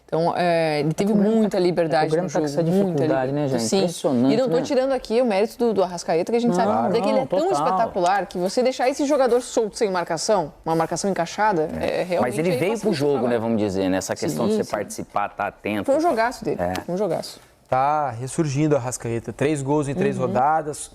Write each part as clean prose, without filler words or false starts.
Então, ele teve muita liberdade no jogo. Essa dificuldade, né, gente? Sim. Impressionante, E não estou né? tirando aqui o mérito do Arrascaeta, que a gente sabe que ele é tão espetacular que você deixar esse jogador solto sem marcação, uma marcação encaixada, realmente... Mas ele veio pro jogo, né, vamos dizer, nessa questão de você participar, estar atento. Foi um jogaço dele, foi um jogaço. Tá ressurgindo a Arrascaeta. 3 gols em 3 rodadas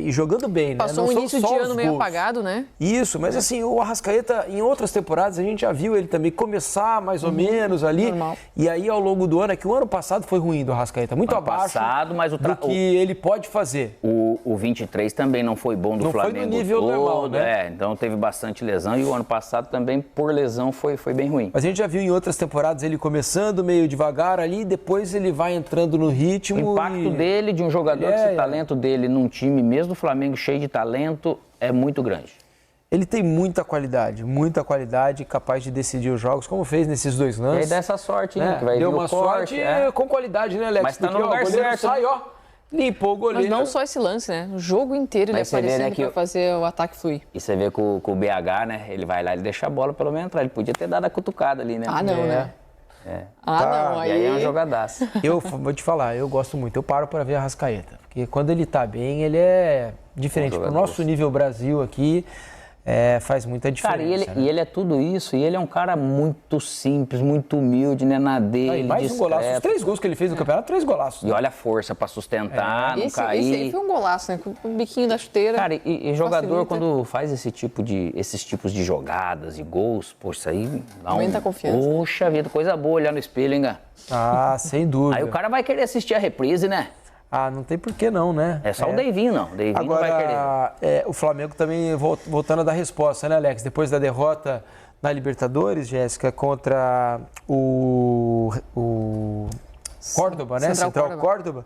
e jogando bem, né? Passou um início de ano meio apagado, né? Isso, mas assim, o Arrascaeta, em outras temporadas, a gente já viu ele também começar mais ou menos ali. Normal. E aí, ao longo do ano, é que o ano passado foi ruim do Arrascaeta. Muito abaixo mas do que ele pode fazer. O 23 também não foi bom do Flamengo. Não foi no nível normal, né? Então teve bastante lesão. E o ano passado também, por lesão, foi bem ruim. Mas a gente já viu em outras temporadas ele começando meio devagar ali, depois ele vai entrando no ritmo. O impacto dele, de um jogador que esse talento dele num time, mesmo do Flamengo cheio de talento, é muito grande. Ele tem muita qualidade, capaz de decidir os jogos, como fez nesses 2 lances. E aí dá essa sorte, né? Que vai deu vir uma sorte com qualidade, né, Alex? Mas tá no lugar certo. Sai, limpou o goleiro. Mas não só esse lance, né? O jogo inteiro ele aparecendo para fazer o ataque fluir. E você vê que o BH, né? Ele vai lá, ele deixa a bola pelo menos entrar. Ele podia ter dado a cutucada ali, né? Né? Não, aí é uma jogadaça. Eu vou te falar, eu gosto muito. Eu paro para ver a Arrascaeta. Porque quando ele tá bem, ele é diferente. Pro nosso nível Brasil aqui, faz muita diferença. Cara, e ele é tudo isso. E ele é um cara muito simples, muito humilde, né? Na dele, mais discreto. um golaço. Os 3 gols que ele fez no campeonato, 3 golaços. E olha a força para sustentar, não cair. Esse aí foi um golaço, né? Com o biquinho da chuteira. Cara, e jogador, quando faz esses tipos de jogadas e gols, poxa, isso aí dá aumenta a confiança. Poxa vida, coisa boa olhar no espelho, hein, Gá? Sem dúvida. Aí o cara vai querer assistir a reprise, né? Não tem por que não, né? É só o Deivinho, não. O Deivinho agora, não vai querer. O Flamengo também, voltando a dar resposta, né, Alex? Depois da derrota na Libertadores, Jéssica, contra o Córdoba, né? Central Córdoba.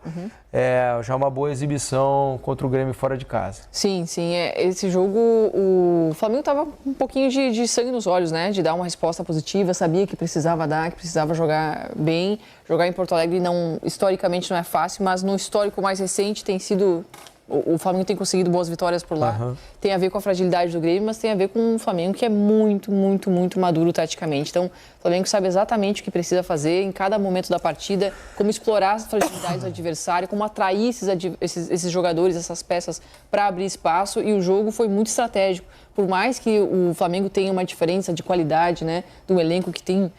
Já uma boa exibição contra o Grêmio fora de casa. Sim. Esse jogo, o Flamengo estava um pouquinho de sangue nos olhos, né? De dar uma resposta positiva, sabia que precisava dar, que precisava jogar bem. Jogar em Porto Alegre historicamente não é fácil, mas no histórico mais recente tem sido... O Flamengo tem conseguido boas vitórias por lá. Tem a ver com a fragilidade do Grêmio, mas tem a ver com um Flamengo que é muito maduro taticamente. Então, o Flamengo sabe exatamente o que precisa fazer em cada momento da partida, como explorar as fragilidades do adversário, como atrair esses jogadores, essas peças para abrir espaço. E o jogo foi muito estratégico. Por mais que o Flamengo tenha uma diferença de qualidade, né, do elenco que tem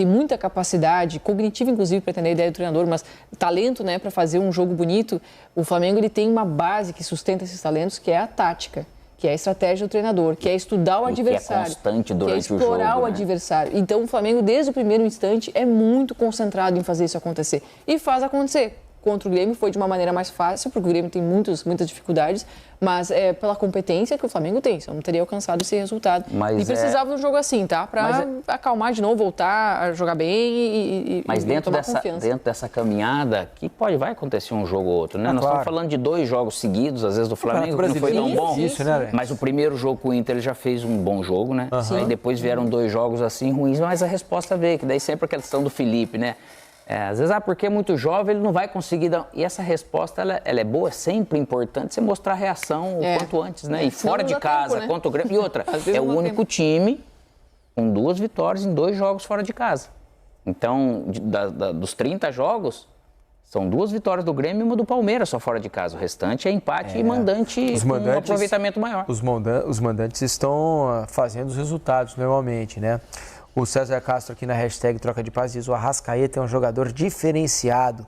muita capacidade, cognitiva inclusive, para entender a ideia do treinador, mas talento, né, para fazer um jogo bonito, o Flamengo ele tem uma base que sustenta esses talentos, que é a tática, que é a estratégia do treinador, que é estudar o adversário, que é constante durante o jogo, explorar o adversário. Então o Flamengo, desde o primeiro instante, é muito concentrado em fazer isso acontecer. E faz acontecer. Contra o Grêmio foi de uma maneira mais fácil, porque o Grêmio tem muitas dificuldades, mas é pela competência que o Flamengo tem, senão não teria alcançado esse resultado. E precisava de um jogo assim, tá? Para acalmar de novo, voltar a jogar bem e tomar confiança. Dentro dessa caminhada, vai acontecer um jogo ou outro, né? Nós estamos falando de 2 jogos seguidos, às vezes, do Flamengo, que não foi tão bom. Né? Mas o primeiro jogo com o Inter, ele já fez um bom jogo, né? Aí depois vieram 2 jogos assim ruins, mas a resposta veio, que daí sempre a questão do Felipe, né? Às vezes, porque é muito jovem, ele não vai conseguir dar... E essa resposta, ela é boa, é sempre importante você mostrar a reação o quanto antes, né? E fora de casa, né? Contra o Grêmio. E outra, é o único time com 2 vitórias em 2 jogos fora de casa. Então, dos 30 jogos, são 2 vitórias do Grêmio e uma do Palmeiras só fora de casa. O restante é empate e mandante com um aproveitamento maior. Os mandantes estão fazendo os resultados normalmente, né? O César Castro aqui na hashtag Troca de Paz diz: o Arrascaeta é um jogador diferenciado.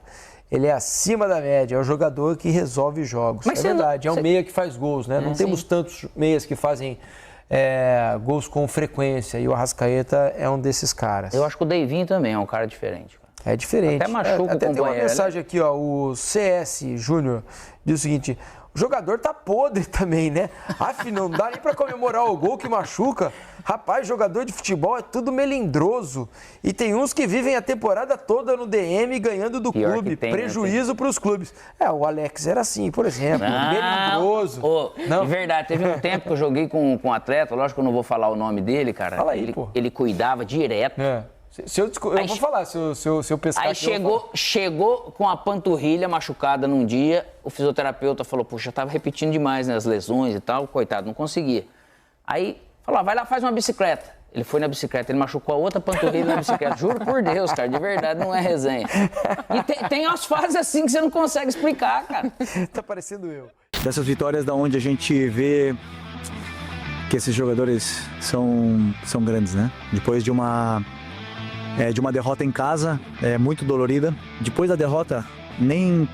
Ele é acima da média, é um jogador que resolve jogos. Mas é verdade, é um meia que faz gols, né? Não temos tantos meias que fazem gols com frequência, e o Arrascaeta é um desses caras. Eu acho que o Deivinho também é um cara diferente. É diferente. Até machuca o companheiro. Tem uma mensagem aqui, o CS Júnior diz o seguinte: o jogador tá podre também, né? Afinal, não dá nem pra comemorar o gol que machuca. Rapaz, jogador de futebol é tudo melindroso. E tem uns que vivem a temporada toda no DM ganhando do clube. Prejuízo pros clubes. O Alex era assim, por exemplo. Melindroso. De verdade, teve um tempo que eu joguei com um atleta, lógico que eu não vou falar o nome dele, cara. Fala aí, ele cuidava direto. Eu vou falar, se eu pescar aí aqui, chegou com a panturrilha machucada num dia, o fisioterapeuta falou, puxa, tava repetindo demais, né, as lesões e tal, coitado, não conseguia. Aí falou, vai lá, faz uma bicicleta. Ele foi na bicicleta, ele machucou a outra panturrilha na bicicleta. Juro por Deus, cara, de verdade, não é resenha. E tem umas fases assim que você não consegue explicar, cara. Tá parecendo eu. Dessas vitórias da onde a gente vê que esses jogadores são grandes, né? Depois de uma derrota em casa, muito dolorida. Depois da derrota, nem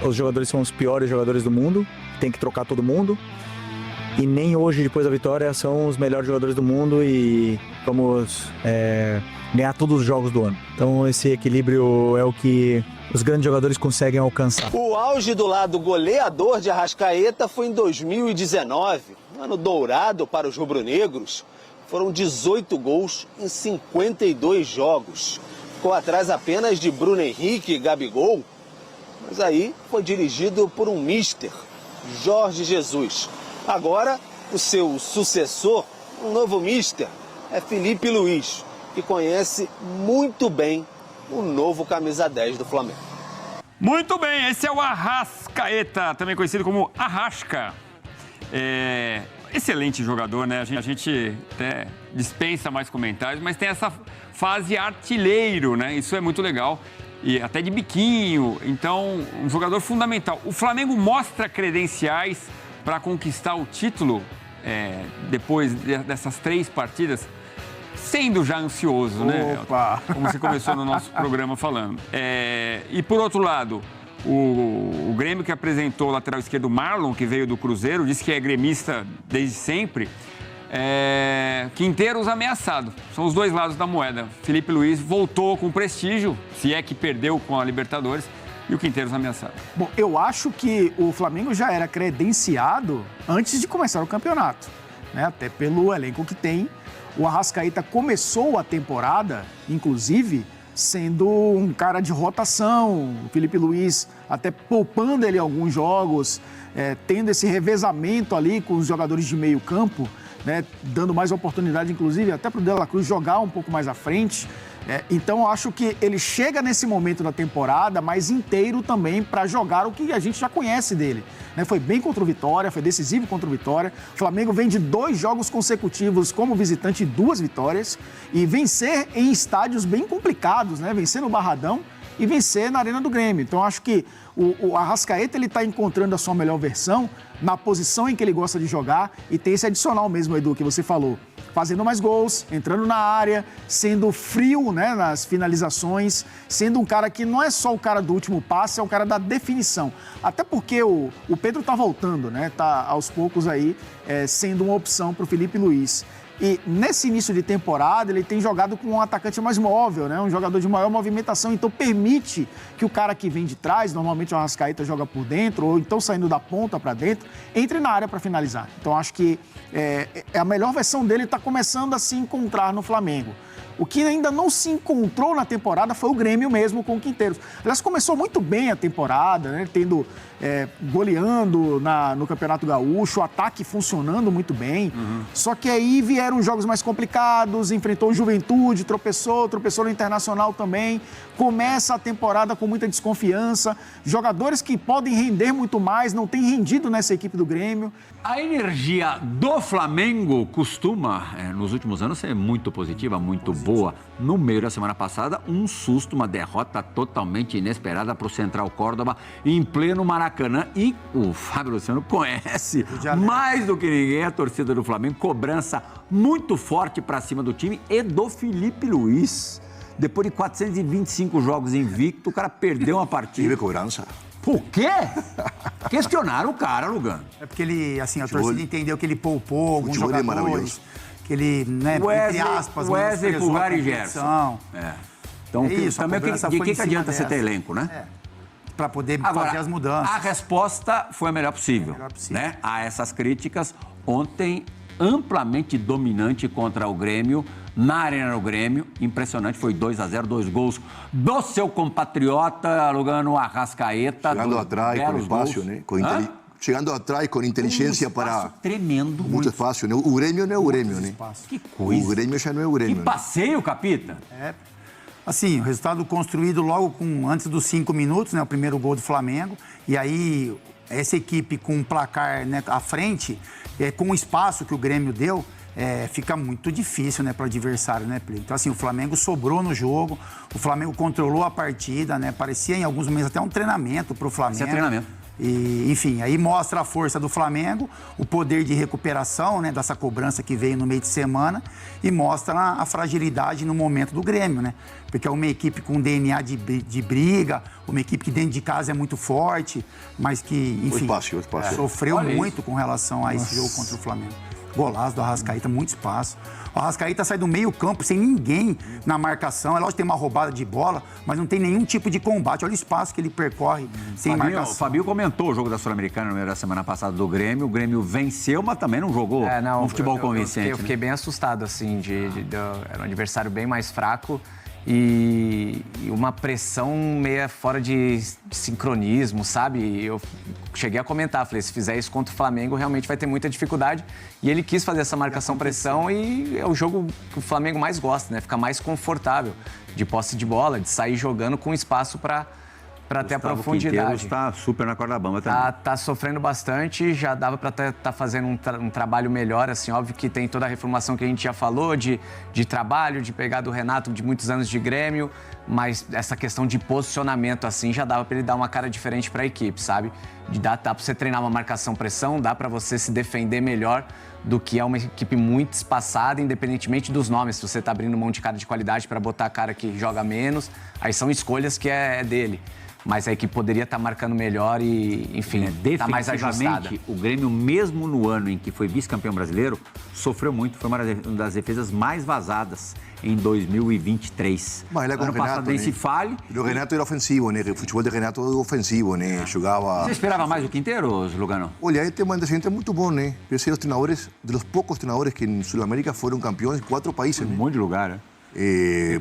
os jogadores são os piores jogadores do mundo, tem que trocar todo mundo. E nem hoje, depois da vitória, são os melhores jogadores do mundo e vamos ganhar todos os jogos do ano. Então esse equilíbrio é o que os grandes jogadores conseguem alcançar. O auge do lado goleador de Arrascaeta foi em 2019, um ano dourado para os rubro-negros. Foram 18 gols em 52 jogos. Ficou atrás apenas de Bruno Henrique e Gabigol, mas aí foi dirigido por um mister, Jorge Jesus. Agora, o seu sucessor, um novo mister, é Filipe Luís, que conhece muito bem o novo camisa 10 do Flamengo. Muito bem, esse é o Arrascaeta, também conhecido como Arrasca. Excelente jogador, né? A gente até dispensa mais comentários, mas tem essa fase artilheiro, né? Isso é muito legal. E até de biquinho, então, um jogador fundamental. O Flamengo mostra credenciais para conquistar o título depois dessas 3 partidas, sendo já ansioso, né? Como você começou no nosso programa falando. E por outro lado, o Grêmio, que apresentou o lateral esquerdo Marlon, que veio do Cruzeiro, disse que é gremista desde sempre. Quinteiros ameaçado. São os dois lados da moeda. Filipe Luís voltou com prestígio, se é que perdeu com a Libertadores, e o Quinteiros ameaçado. Bom, eu acho que o Flamengo já era credenciado antes de começar o campeonato, né? Até pelo elenco que tem. O Arrascaeta começou a temporada, inclusive, sendo um cara de rotação. O Filipe Luís até poupando ele em alguns jogos, tendo esse revezamento ali com os jogadores de meio campo, né? Dando mais oportunidade, inclusive, até para o De La Cruz jogar um pouco mais à frente. Então, eu acho que ele chega nesse momento da temporada mais inteiro também para jogar o que a gente já conhece dele, né? Foi bem contra o Vitória, foi decisivo contra o Vitória. O Flamengo vem de 2 jogos consecutivos como visitante e 2 vitórias. E vencer em estádios bem complicados, né? Vencer no Barradão e vencer na Arena do Grêmio. Então, eu acho que o Arrascaeta está encontrando a sua melhor versão na posição em que ele gosta de jogar. E tem esse adicional mesmo, Edu, que você falou. Fazendo mais gols, entrando na área, sendo frio, né, nas finalizações, sendo um cara que não é só o cara do último passe, é o cara da definição. Até porque o Pedro tá voltando, né, tá aos poucos aí sendo uma opção para o Filipe Luís. E nesse início de temporada ele tem jogado com um atacante mais móvel, né, um jogador de maior movimentação, então permite que o cara que vem de trás, normalmente o Arrascaeta joga por dentro, ou então saindo da ponta para dentro, entre na área para finalizar. Então acho que a melhor versão dele está começando a se encontrar no Flamengo. O que ainda não se encontrou na temporada foi o Grêmio mesmo com o Quinteiros. Aliás, começou muito bem a temporada, né? Goleando no Campeonato Gaúcho, o ataque funcionando muito bem. Só que aí vieram jogos mais complicados, enfrentou o Juventude, tropeçou no Internacional também. Começa a temporada com muita desconfiança. Jogadores que podem render muito mais, não têm rendido nessa equipe do Grêmio. A energia do Flamengo costuma, nos últimos anos, ser muito positiva, muito boa. No meio da semana passada, um susto, uma derrota totalmente inesperada para o Central Córdoba em pleno Maracanã. E o Fábio Luciano conhece mais do que ninguém a torcida do Flamengo. Cobrança muito forte para cima do time e do Filipe Luís. Depois de 425 jogos invicto, o cara perdeu uma partida. Tive cobrança. Por quê? Questionaram o cara, Lugano. É porque ele, assim, a torcida entendeu que ele poupou alguns jogadores. Que ele, né, entre aspas... Wesley, Pulgar e Gerson. Então, isso, também de que adianta você ter elenco, né? Para poder fazer as mudanças. A resposta foi a melhor possível. Né? A essas críticas, ontem, amplamente dominante contra o Grêmio, na Arena do Grêmio. Impressionante, foi 2-0, 2 gols do seu compatriota, Lugano, Arrascaeta. Chegando atrás, com espaço, né? Chegando atrás com inteligência para... Tremendo. Muito fácil, né? O Grêmio não é o Grêmio, né? Que coisa. O Grêmio já não é o Grêmio. Que passeio, Capita. Assim, o resultado construído logo antes dos 5 minutos, né? O primeiro gol do Flamengo. E aí, essa equipe com o placar, né, à frente, com o espaço que o Grêmio deu, fica muito difícil, né, para o adversário, né, Plínio? Então, assim, o Flamengo sobrou no jogo, o Flamengo controlou a partida, né? Parecia, em alguns momentos, até um treinamento para o Flamengo. Parecia treinamento. E, enfim, aí mostra a força do Flamengo, o poder de recuperação, né, dessa cobrança que veio no meio de semana e mostra a fragilidade no momento do Grêmio, né? Porque é uma equipe com DNA de briga, uma equipe que dentro de casa é muito forte, mas que, enfim, sofreu muito com relação a esse jogo contra o Flamengo. Golaço do Arrascaeta, muito espaço. O Arrascaeta sai do meio campo sem ninguém na marcação. É lógico que tem uma roubada de bola, mas não tem nenhum tipo de combate. Olha o espaço que ele percorre sem marcação. O Fabinho comentou o jogo da Sul-Americana no meio da semana passada do Grêmio. O Grêmio venceu, mas também não jogou um futebol convincente. Eu fiquei bem assustado, assim, era um adversário bem mais fraco. E uma pressão meio fora de sincronismo, sabe? Eu cheguei a comentar, falei, se fizer isso contra o Flamengo, realmente vai ter muita dificuldade. E ele quis fazer essa marcação-pressão e é o jogo que o Flamengo mais gosta, né? Fica mais confortável de posse de bola, de sair jogando com espaço para ter a profundidade. Está super na corda bamba também. Tá sofrendo bastante, já dava para estar fazendo um trabalho melhor, assim, óbvio que tem toda a reformulação que a gente já falou, de trabalho, de pegar do Renato de muitos anos de Grêmio, mas essa questão de posicionamento, assim, já dava para ele dar uma cara diferente para a equipe, sabe? Dá para você treinar uma marcação-pressão, dá para você se defender melhor do que é uma equipe muito espaçada, independentemente dos nomes. Se você está abrindo mão de cara de qualidade para botar a cara que joga menos, aí são escolhas que é dele. Mas a equipe poderia estar marcando melhor e, enfim, está mais ajustada. O Grêmio, mesmo no ano em que foi vice-campeão brasileiro, sofreu muito. Foi uma das defesas mais vazadas em 2023. Mas ele ano passado nem se fale. O Renato era ofensivo, né? O futebol de Renato era ofensivo, né? Jogava... Você esperava mais do Quinteiro, Lugano? Olha, este antecedente é muito bom, né? Eu sei de los poucos treinadores que em Sudamérica foram campeões em 4 países, né? Um monte de lugar, né?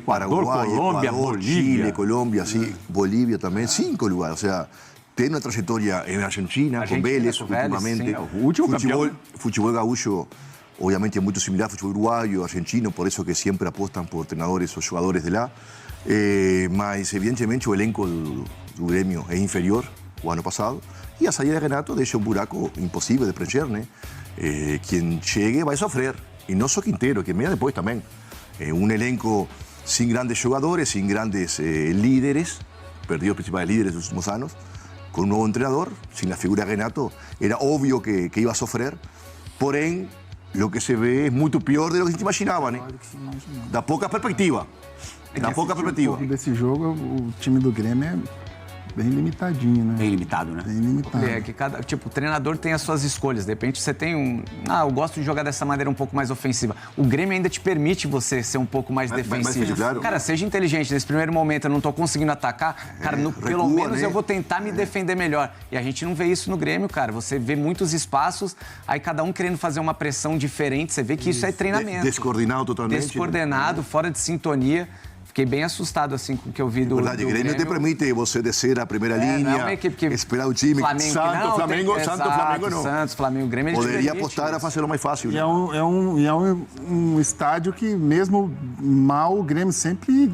Paraguay, Colômbia, Ecuador, Bolívia. Chile, Colômbia, sí, Bolívia também, 5 lugares. Ou seja, tem uma trajetória em Argentina, com Vélez, ultimamente. Sim, o último campeão. Futebol gaúcho, obviamente, é muito similar ao futebol uruguaio, argentino, por isso que sempre apostam por treinadores ou jogadores de lá. Mas, evidentemente, o elenco do Grêmio é inferior ao ano passado. E a saída de Renato deixa um buraco impossível de preencher, né? Quem chegue vai sofrer. E não só Quinteiro, que venha depois também. Un elenco sin grandes jugadores, sin grandes líderes, perdió los principales líderes de los últimos años, con un nuevo entrenador, sin la figura de Renato, era obvio que iba a sofrer, porém, lo que se ve es mucho peor de lo que se imaginaba, ¿no? Da pouca perspectiva. Da pouca perspectiva. Desse jogo, o time do Grêmio é bem limitadinho, né? Bem limitado, né? Bem limitado. É que o treinador tem as suas escolhas. De repente você tem eu gosto de jogar dessa maneira um pouco mais ofensiva. O Grêmio ainda te permite você ser um pouco mais defensivo. Claro. Cara, seja inteligente. Nesse primeiro momento eu não tô conseguindo atacar, cara, pelo menos eu vou tentar me defender melhor. E a gente não vê isso no Grêmio, cara. Você vê muitos espaços, aí cada um querendo fazer uma pressão diferente. Você vê que isso é treinamento. Descoordenado totalmente. Descoordenado, fora de sintonia. Fiquei bem assustado, assim, com o que eu vi do Grêmio. O Grêmio te permite você descer a primeira linha, não é uma equipe que esperar o time. Flamengo não. Santos, Flamengo, Grêmio. Poderia apostar a fazer mais fácil. E é um estádio que, mesmo mal, o Grêmio sempre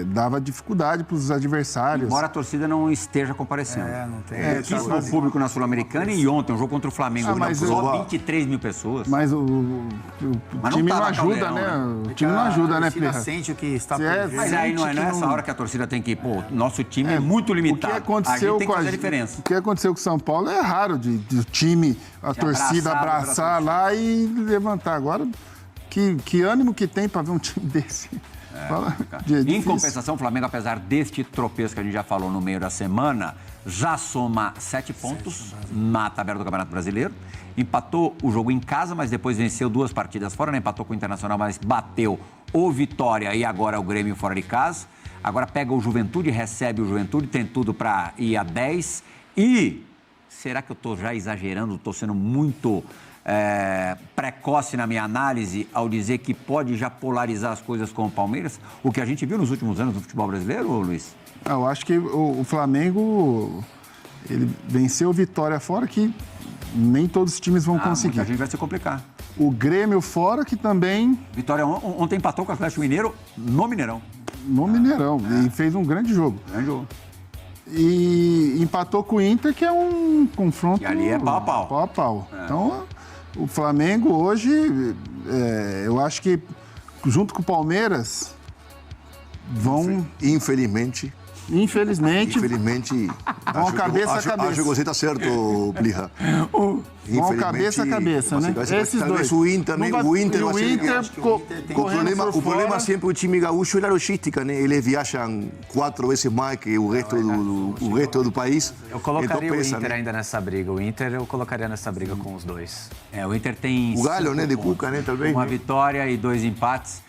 dava dificuldade para os adversários. Embora a torcida não esteja comparecendo. Não tem. Pouquíssimo público na Sul-Americana e ontem, um jogo contra o Flamengo, só 23 mil pessoas. Mas o time não ajuda, né? O time não ajuda, né, Pirra? Sente o que está por vir. Mas aí não é nessa hora que a torcida tem que ir, nosso time é muito limitado. O que aconteceu a gente tem que fazer a diferença. O que aconteceu com o São Paulo é raro de o time, a torcida abraçar lá e levantar. Agora, que ânimo que tem para ver um time desse? Em compensação, o Flamengo, apesar deste tropeço que a gente já falou no meio da semana, já soma 7 pontos na tabela do Campeonato Brasileiro. Empatou o jogo em casa, mas depois venceu 2 partidas fora, né? Empatou com o Internacional, mas bateu o Vitória e agora o Grêmio fora de casa. Agora pega o Juventude, recebe o Juventude, tem tudo para ir a 10. E será que eu estou já exagerando, estou sendo muito precoce na minha análise ao dizer que pode já polarizar as coisas com o Palmeiras? O que a gente viu nos últimos anos do futebol brasileiro, Luiz? Eu acho que o Flamengo, ele venceu o Vitória fora, que nem todos os times vão conseguir. A gente vai se complicar. O Grêmio fora, que também... Vitória ontem empatou com o Atlético Mineiro no Mineirão. No Mineirão, e fez um grande jogo. Grande jogo. E empatou com o Inter, que é um confronto... E ali é pau a pau. Pau a pau. Então, O Flamengo hoje, eu acho que junto com o Palmeiras, vão... Infelizmente, vão cabeça a cabeça. Acho que você está certo, Plija. Vão cabeça a cabeça, né? Esses dois. O Inter, né? O Inter o problema sempre o time gaúcho é a logística, né? Eles viajam 4 vezes mais que o resto do país. Eu colocaria então pesa, o Inter né? ainda nessa briga. O Inter eu colocaria nessa briga com os dois. O Inter tem... O Galo, né? De Cuca, né? Talvez. Uma vitória e 2 empates.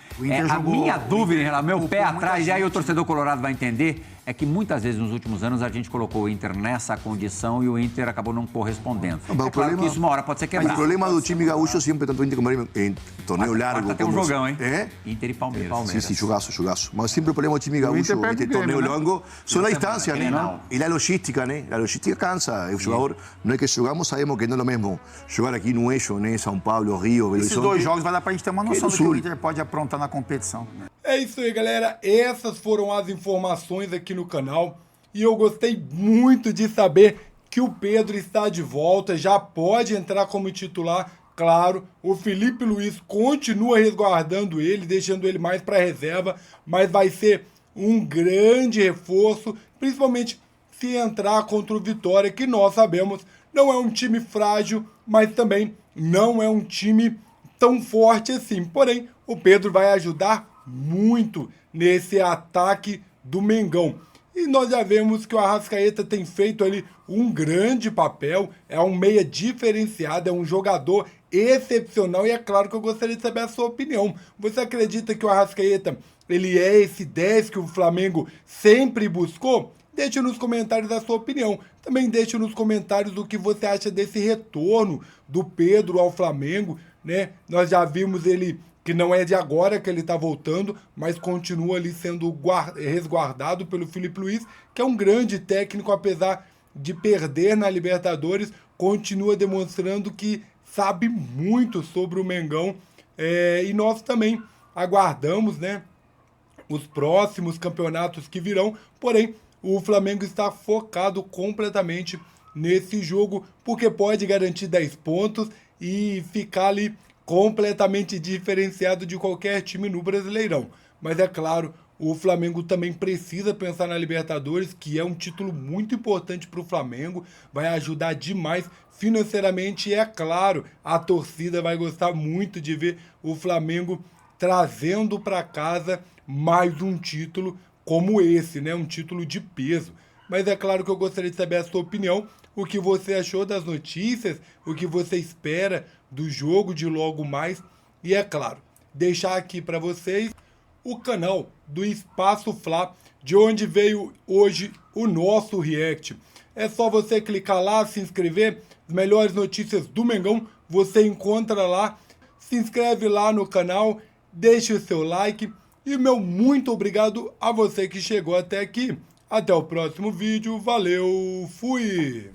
A minha dúvida, meu pé atrás, e aí o torcedor colorado vai entender, é que muitas vezes nos últimos anos a gente colocou o Inter nessa condição e o Inter acabou não correspondendo. Claro que isso uma hora pode ser quebrado. O problema do time gaúcho sempre, tanto o Inter como o Grêmio, em torneio largo. Tem um jogão, hein? É? Inter e Palmeiras. Sim, jogaço. Mas sempre o problema do time gaúcho, em torneio longo, só a distância, né? E a logística, né? A logística cansa. O jogador, não é que jogamos, sabemos que não é o mesmo jogar aqui no eixo, né? São Paulo, Rio, Belo Horizonte. Esses 2 jogos vai dar pra gente ter uma noção do que o Inter pode aprontar na competição. É isso aí, galera. Essas foram as informações aqui no canal. E eu gostei muito de saber que o Pedro está de volta, já pode entrar como titular. Claro, o Felipe Luiz continua resguardando ele, deixando ele mais para reserva, mas vai ser um grande reforço, principalmente se entrar contra o Vitória, que nós sabemos não é um time frágil, mas também não é um time tão forte assim. Porém, o Pedro vai ajudar muito nesse ataque do Mengão. E nós já vemos que o Arrascaeta tem feito ali um grande papel, é um meia diferenciado, é um jogador excepcional e é claro que eu gostaria de saber a sua opinião. Você acredita que o Arrascaeta, ele é esse 10 que o Flamengo sempre buscou? Deixe nos comentários a sua opinião. Também deixe nos comentários o que você acha desse retorno do Pedro ao Flamengo, né? Nós já vimos ele, que não é de agora que ele está voltando, mas continua ali sendo resguardado pelo Felipe Luiz, que é um grande técnico, apesar de perder na Libertadores, continua demonstrando que sabe muito sobre o Mengão. E nós também aguardamos, né, os próximos campeonatos que virão, porém o Flamengo está focado completamente nesse jogo, porque pode garantir 10 pontos e ficar ali completamente diferenciado de qualquer time no Brasileirão. Mas é claro, o Flamengo também precisa pensar na Libertadores, que é um título muito importante para o Flamengo, vai ajudar demais financeiramente e é claro, a torcida vai gostar muito de ver o Flamengo trazendo para casa mais um título como esse, né? Um título de peso. Mas é claro que eu gostaria de saber a sua opinião, o que você achou das notícias, o que você espera do jogo de logo mais. E é claro, deixar aqui para vocês o canal do Espaço Fla, de onde veio hoje o nosso react. É só você clicar lá, se inscrever, as melhores notícias do Mengão você encontra lá. Se inscreve lá no canal, deixe o seu like e meu muito obrigado a você que chegou até aqui. Até o próximo vídeo, valeu, fui!